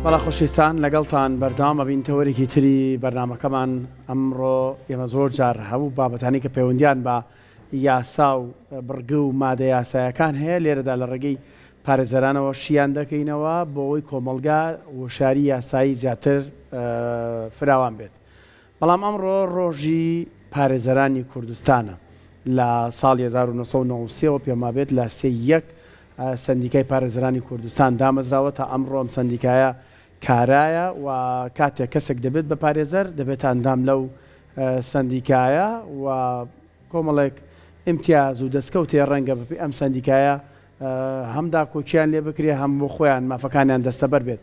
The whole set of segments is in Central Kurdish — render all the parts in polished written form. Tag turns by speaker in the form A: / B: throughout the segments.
A: بەڵا خۆشویستان لەگەڵتان بەردەوام بین تەوەرێکی تری بەرنامەکەمان ئەمڕۆ ئێمە زۆر جار هەموو بابەتانی کە پەیوەندیان بە یاسا و بڕگە و مادە یاسایەکان هەیە لێرەدا لە ڕێگەی پارێزەرانەوە شیان دەکەینەوە بۆ ئەوەی کۆمەلگا وشاری یاسایی زیاتر فراوان بێت. بەڵام ئەمڕۆ ڕۆژی پارێزەرانی کوردستانە لە ساڵی 1990 پێما بێت لە 31 سندیکای پارێزەرانی کوردستان دامەزراوە تا ئەمڕۆ ئەم سندیکایە کارایە و کاتێک کەسێک دەبێت بە پارێزەر دەبێت ئەندام لەو سندیکایە و کۆمەڵێک ئیمتیاز و دەستکەوتێ ڕەنگە بپی ئەم سندیکایە هەمدا کۆکیان لێ بکرێ هەم بۆ خۆیان مافەکانیان دەستەبەر بێت.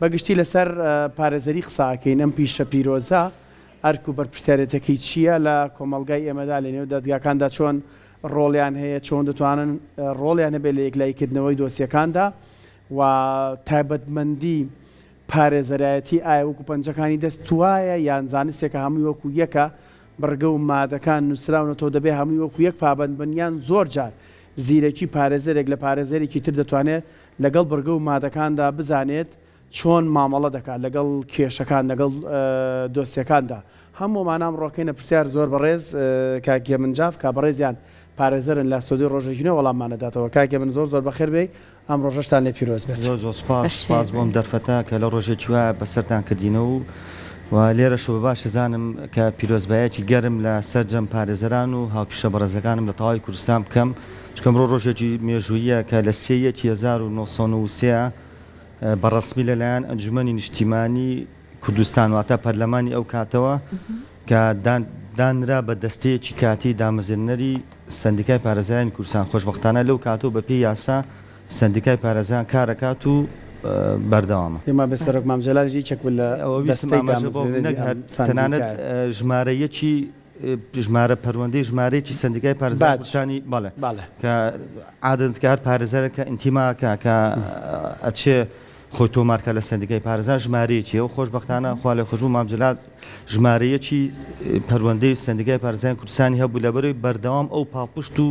A: بەگشتی لەسەر پارێزەری قساکەین ئەم پیشە پیرۆزە ئەرک و بەرپرسیارەتەکەی چییە لە کۆمەلگای ئێمەدا لە نێو دەدگاکاندا چۆن ڕۆڵیان هەیە چۆن دەتوانن ڕۆڵیان هەبێت لە یەکلایکردنەوەی دۆسیەکاندا و تایبەتمەندی پارێزەرایەتی ئایا وەکو پەنجەکانی دەست وایە یان زانستێکە هەمووی وەکو یەکە بڕگە و مادەکان نووسراونەوە دەبێ هەمووی وەکو یەک پابەند بنیان زۆر جار زیرەکی پارێزەرێک لە پارێزەرێکی تر دەتوانێت لەگەڵ بڕگە و مادەکاندا بزانێت چۆن مامەڵە دەکات لەگەڵ کێشەکان لەگەڵ دۆسیەکاندا. هەموومانام ڕۆکەینە پرسیار زۆر بەڕێز کاکێ منجاف کا بەڕێزیان پارێزەرن لە سۆدی ڕۆژێژینەوە وەڵاممانەداتەوە. کاکێ من زۆر بەخێر بێ ئەم ڕۆژەشتان لێ پیرۆز بێت.
B: زۆر سپاس بۆم دەرفەتە کە لە ڕۆژێکی وایە بەسەرتان کردینەوە و لێرەشەوە باش زانم کە پیرۆزبایەکی گەرم لە سەرجەم پارێزەران و هاوپیشە بەڕێزەکانم لە تەواوی کوردستان بکەم چکەم ڕۆژێکی مێژوویە کە لە 1993 بەڕەسمی لەلایەن ئەنجومەنی نیشتیمانی کوردستان واتە پەرلەمانی ئەو کاتەوە کە دانرا بە دەستەیەکی کاتی دامەزێنەری سندیکای پارێزەرانی کوردستان. خۆشبەختانە لەو کاتەوە بە پێی یاسا سندیکای پارێزەران کارەکات و بەردەوامە.
A: ئێمە بەسەرۆک مامجەلالی چەک لە
B: تەنانەت ژمارەیەکی ژمارە پەروەندەی ژمارەیەکی سندیکای پارێزەرانی کوردستانی بەڵێ کە عادەت کە هەر پارێزەرێکە ئینتیماکە کە ئەچێ خۆی تۆمارکە لە سندیکای پارێزان ژمارەیەکی ئەو خۆشبەختانە خوا لە خۆشبوو مامجەلات ژمارەیەکی پەروەندەی سندیکای پارێزەرانی کوردستانی هەبوو لەبەرەوەی بەردەوام ئەو پاڵپشت و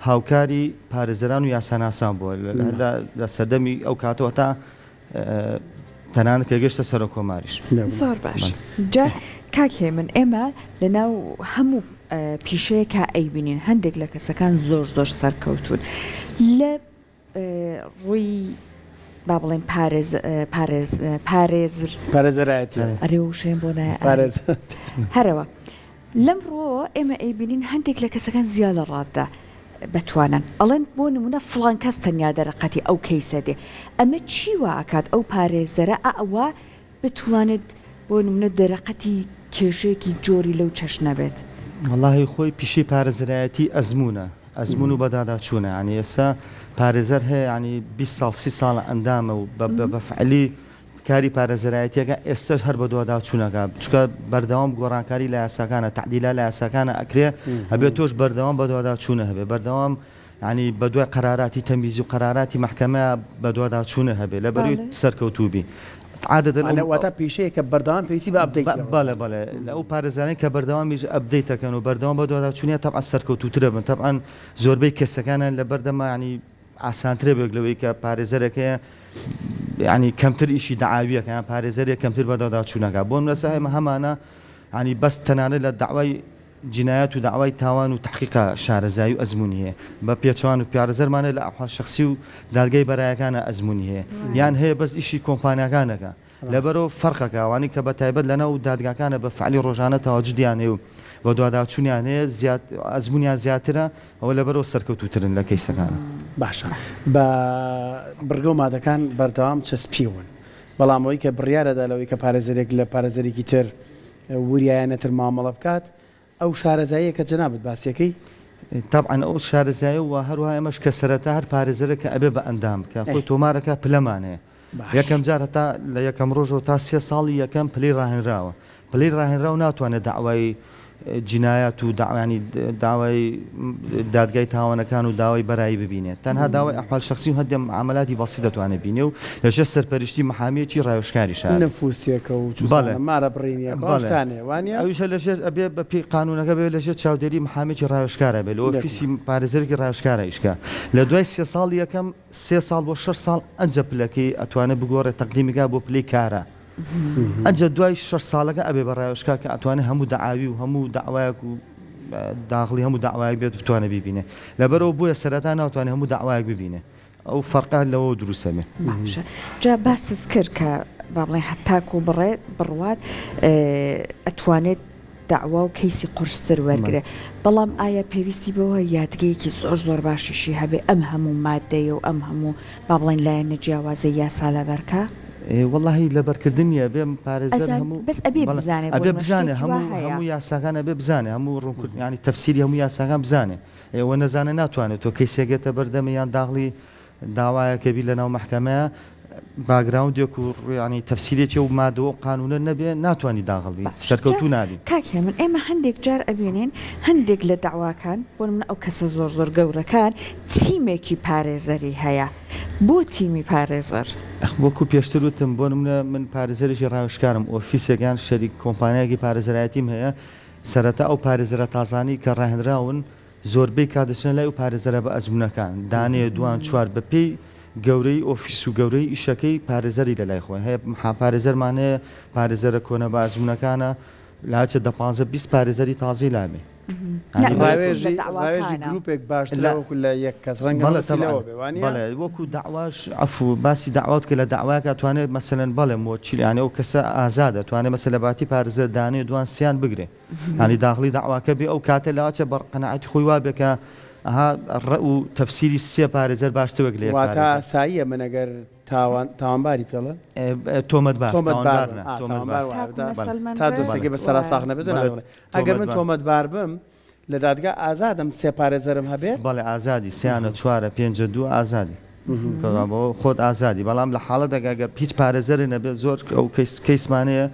B: هاوکاری پارێزەران و یاساناسان بووە لە سەردەمی ئەو کاتەوە تا تەنانەت کە گەشتە سەر کۆماریش.
C: زۆر باش جا کاکێ من ئێمە لەناو هەموو پیشەیەکە ئەیبینین هەندێک لە کەسەکان زۆر سەرکەوتون لە ڕووی با بڵێن
A: پارێزەرایەتی
C: ئەرێ وشێن بۆ هەرەوە لەمڕۆ ئێمە ئەیبینین هەندێک لە کەسەکان زیاد لە ڕاددا بتوانن ئەڵێن بۆ نمونە فڵان کەس تەنیا دەرەقەتی ئەو کەیسە دێ ئەمە چی وە ئەکات ئەو پارێزەرە ئەوە بتوانێت بۆ نمونە دەرەقەتی کێشەیەکی جۆری لەو چەشنە بێت.
B: وەڵاهی خۆی پیشەی پارێزەرایەتی ئەزمونە و بەداداچوونە ینی ئێستا پارێزەر هەیە ینی 20 ساڵ 30 ساڵە ئەندامە و بەفعلی کاری پارێزەرایەتیەکە ئێستش هەر بە دوواداچوونەکە چکە بەردەوام گۆڕانکاری لە یاساکانە تعدیلا لە یاساکانە ئەکرێ هەبێت تۆش بەردەوام بە دوواداچوونە هەبێ بەردەوام ینی بە دوای قەراراتی تەمیزی و قەراراتی مەحکەمە بە دوواداچوونە هەبێ لە بەروی سەرکەوتوبی
A: عادەتەوەتە پیشەیە کە بەردەوام پێویستی بە ئەپدەیت
B: بەڵێ ئەو پارێزانەی کە بەردەوامیش ئەپدەیتەکەن و بەردەوام بە دوواداچوونیە تەبعا سەرکەوتوترە بن تەبعا زۆربەی کەسەکانە لە بەردەما ینی ئاسانترێ بێک لەوەی کە پارێزەرەکەیە ینی کەمتر ئیشی داعاویەکە یان پارێزەرێک کەمتر بە دوواداچوونەکە بۆم لەسەر هەمانە ینی بەس تەنانەت لە داوای جینایەت و داوای تاوان و تحقیقا شارەزایی و ئەزمموی هەیە بە پێچوان و پیارەزەرمانە لە ئەحوال شخصی و دادگای بەرایەکانە ئەزمموی هەیە یان هەیە بەس ئیشی کۆمپانیاکانەکە لەبەرەوە فەرقەکە ئەوانی کە بە تایبەت لەناو دادگاکانە بە فعلی ڕۆژانە تەواجدیان هەیە و بە دوواداچوونیان هەیە ئەزممویان زیاترە ئەوە لەبەرەوە سەرکەوتوترن لە کەیسەکانە.
A: باشە بە بڕگە و مادەکان بەردەوام چەسپیون بەڵامەوەی کە بڕیارەدا لەوەی کە پارێزەرێک لە پارێزەرێکی تر وریایەنەتر مامەڵە بکات ئەو شارەزاییە کە جەنابەت باسیەکەی
B: طبعا ئەو شارەزایە و هەروە ئەمەش کە سەرەتا هەر پارێزەرە کە ئەبێ بە ئەندام کە خۆی تۆمارەکە پلەمانەیە یەکەم جار هەتا لە یەکەم ڕۆژەوە تا 3 ساڵی یەکەم پلەی ڕاهێنراوە پلەی ڕاهێنراو ناتوانێت داوای جنایات و ینی داوای دادگای تاوانەکان و داوای بەرایی ببینێت تەنها داوای ئەحوال شخصی و هەندێک عملاتی بەسی دەتوانێت بینێ و لەژێر سەرپەرشتی محامیەتی ڕایۆشکاری شار
A: نفوسیەکە و مارە بڕینیەکانێ وانە
B: ئەویشە لەژێر ئەبێ بە پێی قانونەکە بێت لەژێر چاودێری محامێکی ڕایۆشکارە بێت لە ئۆفیسی پارێزەرێکی ڕایۆشکارە ئیشکە لە دوای 3 ساڵ یەکەم 3 ساڵ بۆ 6 ساڵ ئەنجە پلەکەی ئەتوانێت بگۆڕێت تەقدیمیگا بۆ پلەی کارە ئەنجە دوای 6 ساڵەکە ئەبێ بە ڕایۆشکار کە ئەتوانێت هەموو دەعاوی و هەموو داوایەک و داخلی هەموو داوایەک بێت بتوانێت ببینێ لەبەرەوە بۆیە سەرەتا ناتوانێت هەموو داوایەک ببینێ ئەو فەرقا لەوە دروستە بێ
C: جا باست کرد کە با بڵێن هەتاکو بڕوات ئەتوانێت داوا و کەیسی قورستر وەرگرێ بەڵام ئایا پێویستی بەوە یادگەیەکی زۆر باشیشی هەبێ ئەم هەموو مادەیە و ئەم هەموو با بڵێن لایەنە جیاوازە یاسا لەبەرکە
B: واللهی لەبەرکردنیە بێم پارێزەر هەموو
C: بەس ئەبێ
B: بزانێ هەموو یاساکانە بێ بزانێ هەموو ڕوونکردنی تەفسیری هەموو یاساکان بزانێ ئێوە نەزانە ناتوانێت تۆ کەیسێگێتە بەردەمە یان داغڵی داوایەکە بی لەناو محکەمەیە باگراوندێک و ڕوانی تەفسیرێکی و مادەوە قانونە نەبێ ناتوانانی داغڵبی سەرکەوتو نابی
C: کاکێ من ئێمە هەندێک جار ئەبینێن هەندێک لە داواکان بۆ من ئەو کەسە زۆر گەورەکان تیمێکی پارێزەری هەیە بۆ تیمی پارێزەر
B: وەکو پێشتر وتم بۆ منە من پارێزەرێکی ڕایۆشکارم ئۆفیسێکیان شەریک کۆمپانیایەکی پارێزەرایەتیم هەیە سەرەتا ئەو پارێزەرە تازانی کە ڕاهێنراون زۆربەی کاتدەچنە لای و پارێزەرە بە ئەزمونونەکان دانێ دوان چوار بەپێی گەورەی ئۆفیس و گەورەی ئیشەکەی پارێزەری لە لای خۆی هەیە پارێزەرمانەیە پارێزەرە کۆنە بە ئەزمونونەکانە لاچە 15-20 پارێزەری تازی لابێ
A: گروپێک باشترەوەکو لە یەک کەس ڕەنگە
B: وەکو داواش ئەفو باسی داوات کە لە داواکە توانێت مەسەلەن بەڵێ مۆچیلانێ و کەسە ئازادە توانێت مەسە لە باتی پارێزەر دانێ دوان سییان بگرێ هەنی داخلی داواکە بێ ئەو کاتە لاچە بە قەنەعەتی خۆی وا بێکە ڕە و تەفسیری سێ پارێزەر باشترەوەک لێ
A: واتە ئاساییە منەگەر تاوانباری پێڵە
B: تۆمەتبار
A: تا دۆستێکی بە سەرا ساغ نەبێت ئەگەر من تۆمەتبار بم لە دادگا ئازادم سێ پارێزەرم هەبێ
B: بەڵێ ئازادی سیانە 4-5-2 ئازادی خۆت ئازادی بەڵام لە حاڵە دەگەگەر هیچ پارێزەری نەبێت زۆر ئەو کەیسمانەیە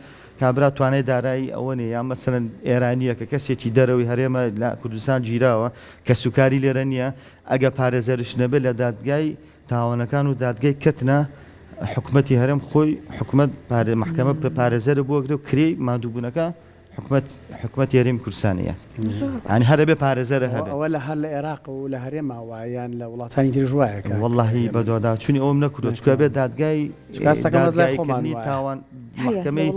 B: کابرا توانێت دارایی ئەوە نیە یان مەسەلەن ئێرانیە کە کەسێکی دەرەوەی هەرێمە لە کوردستان گیراوە کە سوکاری لێرە نییە ئەگە پارێزەرش نەبێت لە دادگای تاوانەکان و دادگای کەتنە حکومەتی هەرێم خۆی حکومەت محکەمە پارێزەرە بۆگرێ و کرێ مادووبوونەکە حکومەت یاریمی کوردستانیە ئەنی هەرە بێ پارێزەرە هەبێت
A: ئەوە لە هەر لە عێراق و لە هەرێماوە یان لە وڵاتانی تریژوایەکە
B: واللهی بەدۆدا چونی ئەوم نەکردو چکە بێت دادگای تاوان محکەمەی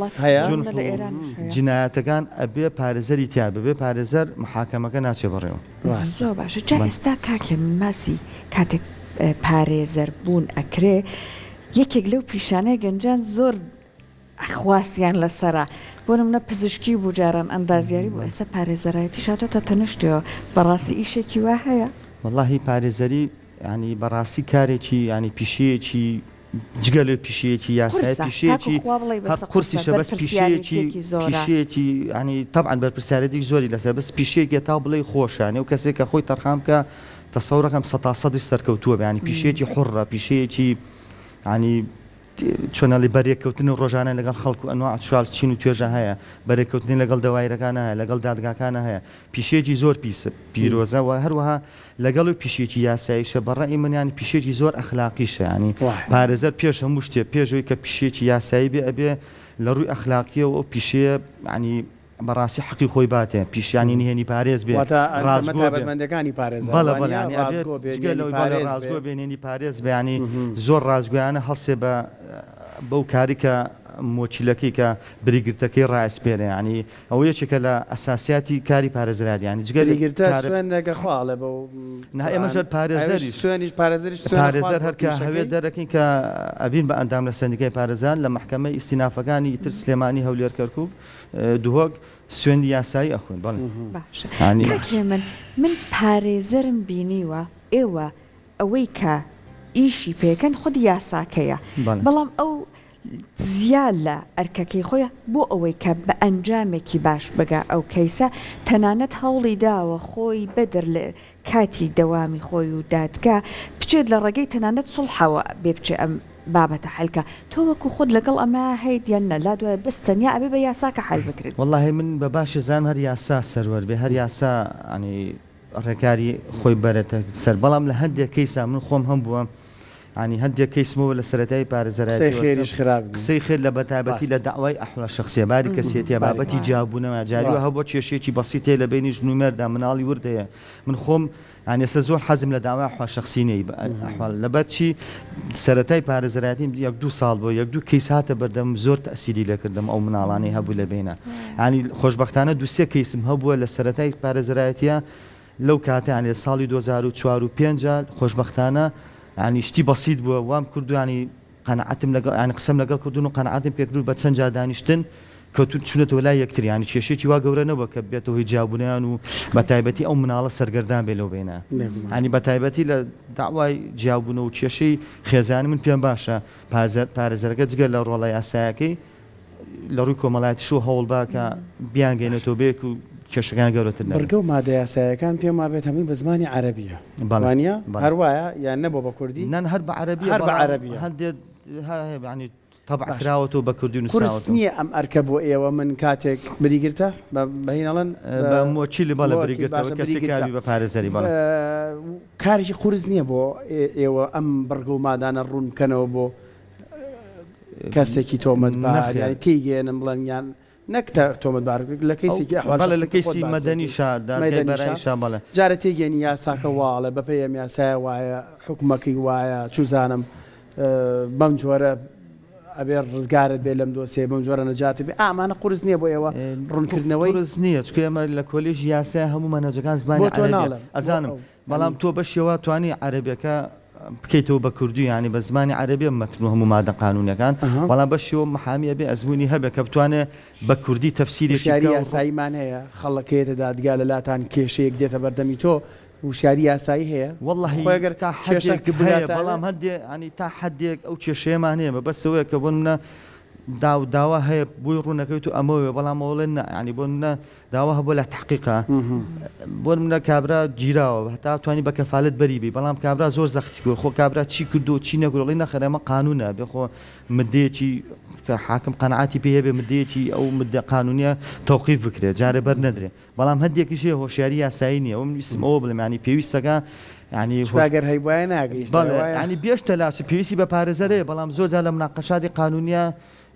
B: جینایەتەکان ئەبێ پارێزەری تیا ببێ پارێزەر محاکەمەکە ناچێ بڕێەوە
C: زۆر باشە جا ئێستا کاکێ ماسی کاتێک پارێزەر بوون ئەکرێ یەکێک لەو پیشانەی گەنجان زۆر خواستیان لەسەرا بۆ نمونە پزیشکی و بجاران ئەندازیاری بۆ ئێستا پارێزەرایەتی شاتۆتە تەنیشتەوە بەڕاستی ئیشێکی وا هەیە
B: واللهی پارێزەری ینی بەڕاستی کارێکی ینی پیشەیەکی جگە لێ پیشەیەکی یاسای پیشەیەکی قورسیشە بەس پیشەیەکی ینی تەبعاً بەرپرسیارەتی زۆری لەسەر بەس پیشەیەکی تا بڵێ خۆشانێ و کەسێک کە خۆی تەرخام کە تەسەورەکەم 100% سەرکەوتووە ینی پیشەیەکی حڕە پیشەیەکی ینی چۆنە لێ بەرێککەوتن و ڕۆژانە لەگەڵ خەڵکو ئەنواع چوار چین و توێژە هەیە بەرێککەوتنی لەگەڵ دەوایرەکانە هەیە لەگەڵ دادگاکانە هەیە پیشێکی زۆر پیرۆزەوە هەروەها لەگەڵ و پیشێکی یاساییشە بەڕێی منیان پیشێکی زۆر ئەخلاقیشە ینی پارێزەر پێش هەموو شتێ پێشەوەی کە پیشێکی یاسایی بێ ئەبێ لە ڕووی ئەخلاقیەوە ئەو پیشەیە ینی بەڕاستی حەقی خۆی باتێ پیشانی نهێنی پارێز بێ
A: ڕازگۆبەندەکانی پارێز
B: ڕازگۆ بێنێنی پارێز بەیانی زۆر ڕازگویانە هەڵسێ بە بەو کاریکە مۆچیلەکەی کە بریگرتەکەی ڕایسپێرە ینی ئەو یەکێکە لە ئەساسیاتی کاری پارێزرات ینی
A: جگەریگرتەخواڵە بە
B: ئێمەژ پارێزەری
A: سوێنیش
B: پارێزەر هەرکە هەوێت دەرەکەین کە ئەبین بە ئەندام لە سندیکای پارێزان لە محکەمەی ئیستینافەکانی تر سلێمانی هەولێر کەرکوب دووەک سوێندی یاسایی ئەخوێن بەڵێ
C: من پارێزەرم بینیوە ئێوە ئەوەی کە ئیشی پێکەن خودی یاساکەیە بەڵام ئەو زیاد لە ئەرکەکەی خۆیە بۆ ئەوەی کە بە ئەنجامێکی باش بگا ئەو کەیسە تەنانەت هەوڵی داوە خۆی بەدر لە کاتی دەوامی خۆی و دادگا بچێت لە ڕێگەی تەنانەت سڵحەوە بێ بچێ ئەم بابەتە حلکە تۆ وەکو خۆت لەگەڵ ئەمە هەیت یانە لا دوای بستەنیا ئەبێ بە یاساکە حل بکرێت
B: والله من بە باشی زانم هەر یاسا سەروەر بێ هەر یاسا ینی ڕێکاری خۆی بەرێتە سەر بەڵام لە هەندێک کەیسا من خۆم هەم بووە ینی هەندێک کەیسمەوە لە سەرەتایی پارێزەرایەتی
A: خێریش خراپ
B: قسەی خێر لە بەتابەتی لە داوای ئەحوال شخصیەباری کەسێتیە بابەتی جیابوونەوە جاریوە هەبوو کێشێکی بەسیتێ لە بینی ژنومێردا مناڵی وردەیە من خۆم ینی ئێستا زۆر حەزم لە داوای ئەحوال شخصینەی ئەحوال لەبەر چی سەرەتای پارێزەرایەتیم 1-2 ساڵ بۆ 1-2 کەیس هاتە بەردەم زۆر تەئسیری لێکردم ئەو مناڵانەی هەبوو لە بینە ینی خۆشبەختانە 2-3 کەیسم هەبووە لە سەرەتای پارێزەرایەتیە لەو کاتە ینی لە ساڵی 2004 و 5 خۆشبەختانە ینی شتی بەسیط بووە وام کردوانی قەنەعەتم لەگەڵ ینی قسەم لەگەڵ کردوون و قەنەعەتم پێکرد بە چەند جار دانیشتن کەوتون چونەتەوە لای یەکتر ینی کێشێکی وا گەورە نەبووە کە بێتەوە هیجابوونیان و بە تایبەتی ئەو مناڵە سەرگەردان بێ لەو بینە ینی بە تایبەتی لە داوای جیابوونە و کێشەی خێزانی من پێم باشە پارێزەرەکە جگە لە ڕۆڵە یاسایەکەی لە ڕووی کۆمەڵایەتیش و هەوڵ باکە بیانگەینێتەوە بێک و کێشەکان گەورەتر
A: بەرگە و مادە یاسایەکان پێم وابێت هەمووی بە زمانی عەرەبیە وانە هەروایە یان نەبوو بە کوردی
B: نان هەر بە عەرەبی
A: هەر بە عەرەبیە
B: هەندێک ینی طبع کراوەتەوە بە کوردی
A: کورس
B: نووسراوەتەوە
A: نییە ئەم ئەرکە بۆ ئێوە من کاتێک بریگرتە بەهینەڵەن
B: بە مۆچیلی بەڵە بریگرتەوە کەسی کاری بە پارێزەری بەڵە
A: کارێکی قورس نییە بۆ ئێوە ئەم بەرگە و مادانە ڕوون بکەنەوە بۆ کەسێکی تۆمەتبار یانی تێیگەێنم بڵێن یان نەکتە تۆمەتبار لە کەیسێکی
B: بەڵێ لە کەیسی مەدەنی بەرایشا بەڵێ
A: جارە تێگەنی یاساکە واڵە بە پێم یاسایە وایە حکومەکەی وایە چوزانم بەم جۆرە ئەبێ ڕزگارت بێ لەم دۆسێ بەم جۆرە نەجاتێ بێ ئامانە قورس نییە بۆ ئێوە ڕوونکردنەوەی
B: قورس نییە چکە ئێمە لە کۆلێژی یاسای هەموو مەنهەجەکان زمانی عەرەبیە ئەزانم بەڵام تۆ بەشێوە توانی عەرەبیەکە بکەیتەوە بە کوردی ینی بە زمانی عەرەبی مەتن و هەموو مادە قانونیەکان بەڵام بەشێوە محامیە بێ ئەزمموی هەبێ کە بتوانێت بە کوردی تەفسیرێکی
A: یاساییمان هەیە خەڵەکەیێتە دادگا لە لاتان کێشەیەک دێتە بەردەمی تۆ وشیاری یاسایی هەیە
B: والله تا حدێک بەڵام هەندێ ینی تا حدێک ئەو کێشەیەمان هەیە بەسەوەیە کە بۆ منە داوا هەیە بۆی ڕوونەکەیت و ئەمەوێ بەڵام ئەوڵێن ینی بۆ منە داوا هەبوو لە تحقیقا بۆ منە کابرا گیراوە هەتا توانی بە کەفالت بەریبی بەڵام کابرا زۆر زەختی کرد خۆ کابرا چی کردو چی نەگوڵی نەخەرەمە قانونە بێخۆ مدەیەکی کە حاکم قەنەعاتی پێ هەبێ مدەیەکی ئەو مدە قانونیە تەوقیف بکرێت جارە بەر نەدرێ بەڵام هەندێکیش هەیە هۆشیاری یاسایی نییە ئەو ویستم ئەوە بڵێم ینی پێویستەکە ینی
A: ئەگەر هەیبوایە ناگەیشت
B: ینی بێشتە لاش پێویستی بە پارێزەرەیە بەڵام زۆر جار لە مناقەشاتی قانونیە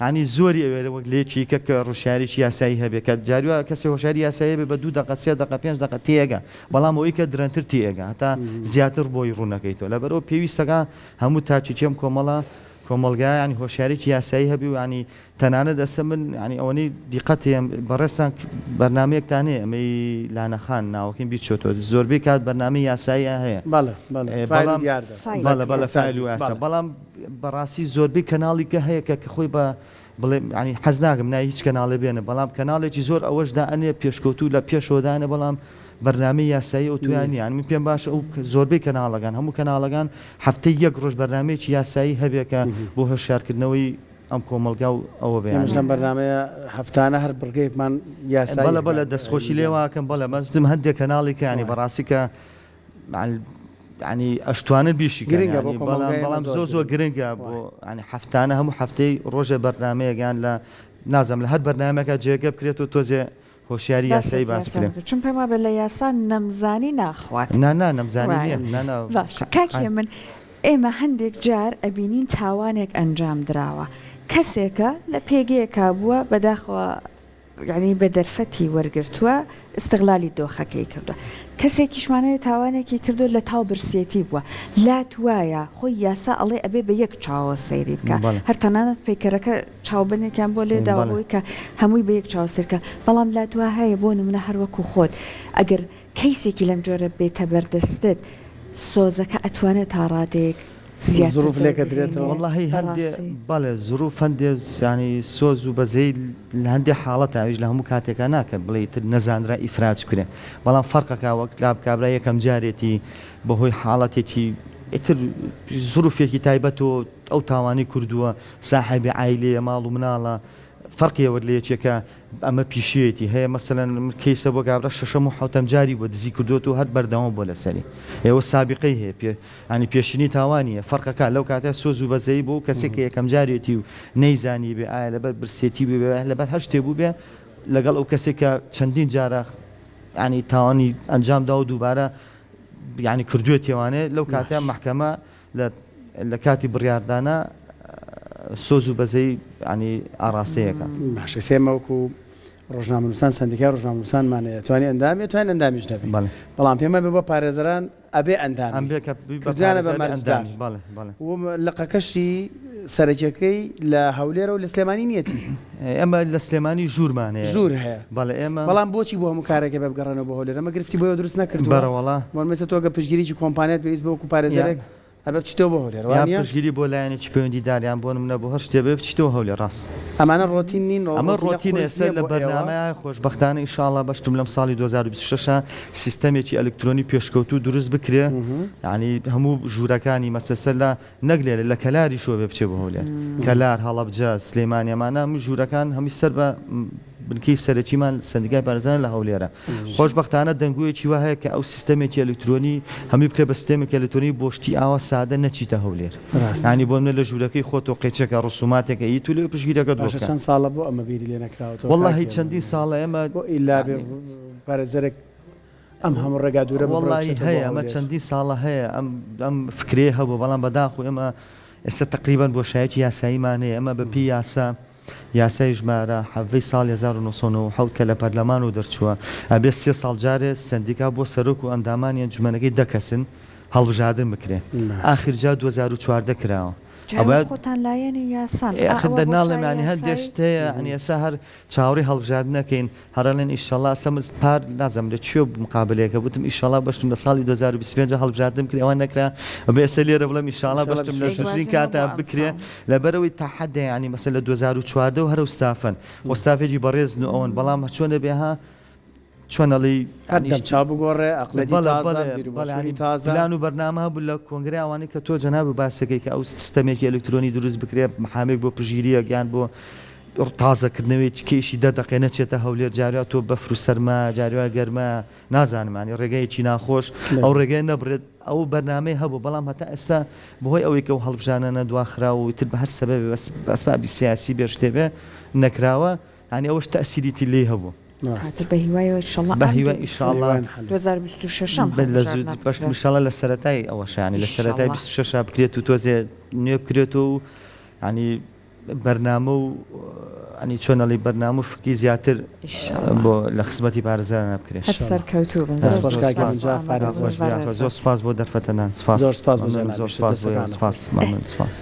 B: ینی زۆری ئەوێرە وەک لێکی کە ڕۆژیاریی یاسایی هەبێت کە جاریوە کەسی هۆشاری یاسایی بێ بە 2 دقە 3 دقە 5 دقە تێگە بەڵام ئەوەی کە درەنتر تێگە هەتا زیاتر بۆی ڕوونەکەیتەوە لەبەرەوە پێویستەکە هەموو تاچیچێم کۆمەڵگا ینی هۆشیارێکی یاسایی هەبی و ینی تەنانە دەسە من ینی ئەوەی دیقەتێم بەڕێستان بەرنمەیەکتانەیە ئەمەی لانەخان ناوەکەین بیرچۆتەوە زۆربەی کات بەرنامەی یاسایی هەیە بەڵە فایل و یاسا بەڵام بەڕاستی زۆربەی کەناڵیکە هەیە کە خۆی بە بڵێ ینی حەز ناکەم نای هیچ کەناڵێ بێنە بەڵام کەناڵێکی زۆر ئەوەشدا ئەنێ پێشکەوتوو لە پێشەوەدانە بەڵام بەرنامەی یاسایی ئەو توانی یان من پێم باشە ئەو زۆربەی کەناڵەکان هەموو کەناڵەکان هەفتەی 1 ڕۆژ بەرنامەیەکی یاسایی هەبێکە بۆ هەشارکردنەوەی ئەم کۆمەلگا و ئەوە بێ
A: لەم بەرنامەیە هەفتانە هەر بڕگەیمان یاسایی
B: بەڵە دەستخۆشی لێواکەم بەڵێ مەستم هەندێک کەناڵێکە ینی بەڕاستی کە ینی ئەشتوانە بیشی گرنگە بەڵام زۆر گرنگە بۆ ینی هەفتانە هەموو هەفتەی ڕۆژێ بەرنامەیەگەیان لە نازەم لە هەر بەرنامەکە جێگە بکرێت و تۆزێ هۆشیاری یاسایی باس کرێن
C: چون پێم وابێت لە یاسا نەمزانی ناخوات
B: نەمزانی
C: کاکێ من ئێمە هەندێک جار ئەبینین تاوانێک ئەنجام درراوە کەسێکە لە پێگەیەکا بووە بەداخەوە یعنی بە دەرفەتی وەرگرتووە استقلالی دۆخەکەی کردووە کەسێکیشمانەیە تاوانێکی کردو لە تاو برسێتی بووە لات وایە خۆی یاسا ئەڵێ ئەبێ بە یەک چاوە سەیری بکە هەر تەنانەت پێکەرەکە چاوبنێکیان بۆ لێداوەی کە هەمووی بە یەک چاوسێرکە بەڵام لاتوە هەیە بۆ نمونە هەروەکو خۆت ئەگەر کەیسێکی لەم جۆرە بێتە بەردەستت سۆزەکە ئەتوانێت تا ڕادێک
A: زروف لێکە درێتەوە
B: والله هەندێ بەڵێ زروف هەندێ ینی سۆز و بەزەی لە هەندێک حاڵەت ئاویش لە هەموو کاتێکە ناکە بڵێ تر نەزانرا ئیفراج کرێ بەڵام فەرقەکە وەک لاب کابرا یەکەم جارێتی بەهۆی حاڵەتێکی ئیتر زروفێکی تایبەت و ئەو تاوانی کردووە ساحیبی عایلەیە ماڵ و مناڵە فەرقیەوە لە یەکێکە ئەمە پیشەتی هەیە مەسەلەن کەیسە بۆ گابرا شەشەم و حوتەم جاری بۆ دزی کردوت و هەر بەردەوام بۆ لەسەری ئێوە سابقەی هەیە ینی پێشینی تاوانیە فەرقەکە لەو کاتە سۆز و بەزەی بۆ کەسێکە یەکەم جارێتی و نەیزانی بێ ئایا لەبەر برسێتی بێ لەبەر هەر شتێ بوو بێ لەگەڵ ئەو کەسێکە چەندین جارە ینی تاوانی ئەنجامدا و دووبارە ینی کردوێتێوانێ لەو کاتە محکەمە لە کاتی بڕیاردانە سۆز و بەزەی ینی ئاراسەیەەکە
A: باشە سێمەوەکو ڕۆژنامەنووسان سندیکای ڕۆژنامەنووسانمانەیە توانانی ئەندامی توانین ئەندامیش نەبێ بەڵام پێمە بێ بۆ پارێزەران ئەبێ ئەندام کردوانە بە مەرجدار لقەکەشی سەرەکیەکەی لە هەولێرە و لە سلێمانی نیەتی
B: ئەمە لە سلێمانی ژوورمانەیە
A: ژوور هەیە
B: بەڵێ ئێمە
A: بەڵام بۆچی بۆ هەموو کارێکە بە بگەڕێنەوە بۆ هەولێر ئەمە گرفتی بۆ دروست نەکردووە
B: بەڕەوەڵا
A: وەرمێسە تۆگە پشگیریی کۆمپانیات پێویست بۆ وەکو پارێزەرێک ئەبە بچیتەوە بۆ هەولێر
B: یان پشگیری بۆ لایەنێکی پەیوەندی داریان بۆ نمونە بۆ هەر شتێ بێ بچیتەوە هەولێر ڕاست
A: ئەمانە ڕۆتین نین
B: ئەمە ڕۆتینە ئێستا لە بەرنامەیە خۆشبەختانە ئینشاءڵڵا بەشتم لەم ساڵی 2026 سیستەمێکی ئەلکترۆنی پێشکەوتو دروست بکرێ یعنی هەموو ژوورەکانی مەسەسە لە نەگلێ لە کەلاری شۆ بێ بچێ بۆ هەولێر کەلار هەڵەبجە سلێمانیەمانە هەموو ژوورەکان هەمی سەر بە بنکەی سەرەکیمان سندیکای بارزانە لە هەولێرە خۆشبەختانە دەنگوویەکی وا هەیە کە ئەو سیستەمێکی ئەلکترۆنی هەمی بکرێ بە سیستەمێکی ئەلکترۆنی بۆشتی ئاوا سادە نەچیتە هەولێر ینی بۆ منە لە ژوورەکەی خۆت و قێچێکە ڕسوماتێکە هی تو لێ پشگیرەکە
A: باشە چەند ساڵە بۆ ئەمە بیری لێ نەکراوەوە
B: وەڵڵاهی چەندین ساڵە ئێمە
A: بۆ ئیلا بێ پارێزەرێک ئەم هەموو ڕێگا دوورە
B: وەڵڵاهی هەیە ئەمە چەندین ساڵە هەیە ئەم فکرێ هەبوو بەڵام بەداخۆ ئێمە ئێستا تقریبان بۆ شایەتی یاساییمان هەیە ئەمە بەپی یاسای ژمارە حەڤەی ساڵی 1990 کە لە پەرلەمان و دەرچووە ئەبێ 3 ساڵ جارێ سندیکا بۆ سەرۆک و ئەندامانی ئەنجومەنەکەی دەکەسن هەڵبژاردن بکرێ ئاخر جا 2014 کراوە
C: خۆتان لایەنی یاسان
B: دەناڵێم ینی هەندێک شتەیە ئەنی ئێستا هەر چاوەڕی هەڵبژاردن نەکەین هەرڵێن ئیشەڵا سەمست پار نازەم لە کوێ مقابلەیەکە بوتم ئیشەڵا بەشتم لە ساڵی 2025 هەڵبژاردن کرد ئەوە نەکرا بە ئێستا لێرە بڵێم ئیشەڵا بەشتم لە سژین کاتە بکرێ لەبەرەوەی تا حەدە ینی مەسەل لە 2014 و هەرە ستافن وەستافێکی بەڕێزن و ئەوەن بەڵام چۆنە بێها چۆنەڵی
A: چاو بگۆڕێ عقلەتی
B: تازەلان و بەرنامە بوو لە کۆنگرە ئەوانەی کە تۆ جەناب باسەکەی کە ئەو سیستەمێکی ئەلکترۆنی دروست بکرێ محامێک بۆ پژگیریە گیان بۆ تازەکردنەوەی کێشی 10 دقیقە نەچێتە هەولێر جاریا تۆ بەفر و سەرما جاروای گەرمە نازانمانی ڕێگەیەکی ناخۆش ئەو ڕێگەی نەبرێت ئەو بەرنامەی هەبوو بەڵام هەتا ئێستا بەهۆی ئەوەی کە و هەڵبژانە دواخرا و تر بە هەر سەبەبێ ئەسبابی سیاسی بێ شتێبێ نەکراوە ینی ئەوەش تەسیریتی لێ هەبوو
C: بە هیوای ئینشاءڵڵا
B: بە هیوای ئینشاءڵڵا
C: 2026
B: لە زوود بەشت انشاءڵڵا لە سەرەتای ئەوەشانی لە سەرەتای 26 بکرێت و تۆزێ نوێ بکرێت و ینی بەرنامە و ئەنی چۆنەڵی بەرنامە و فکی زیاتر بۆ لە خزمەتی پارێزەرانە بکرێت
C: هەر سەرکەوتوو بن
B: زۆر سپاس بۆ دەرفەتەنان سپاس
A: زۆر سپاس
B: سپاس.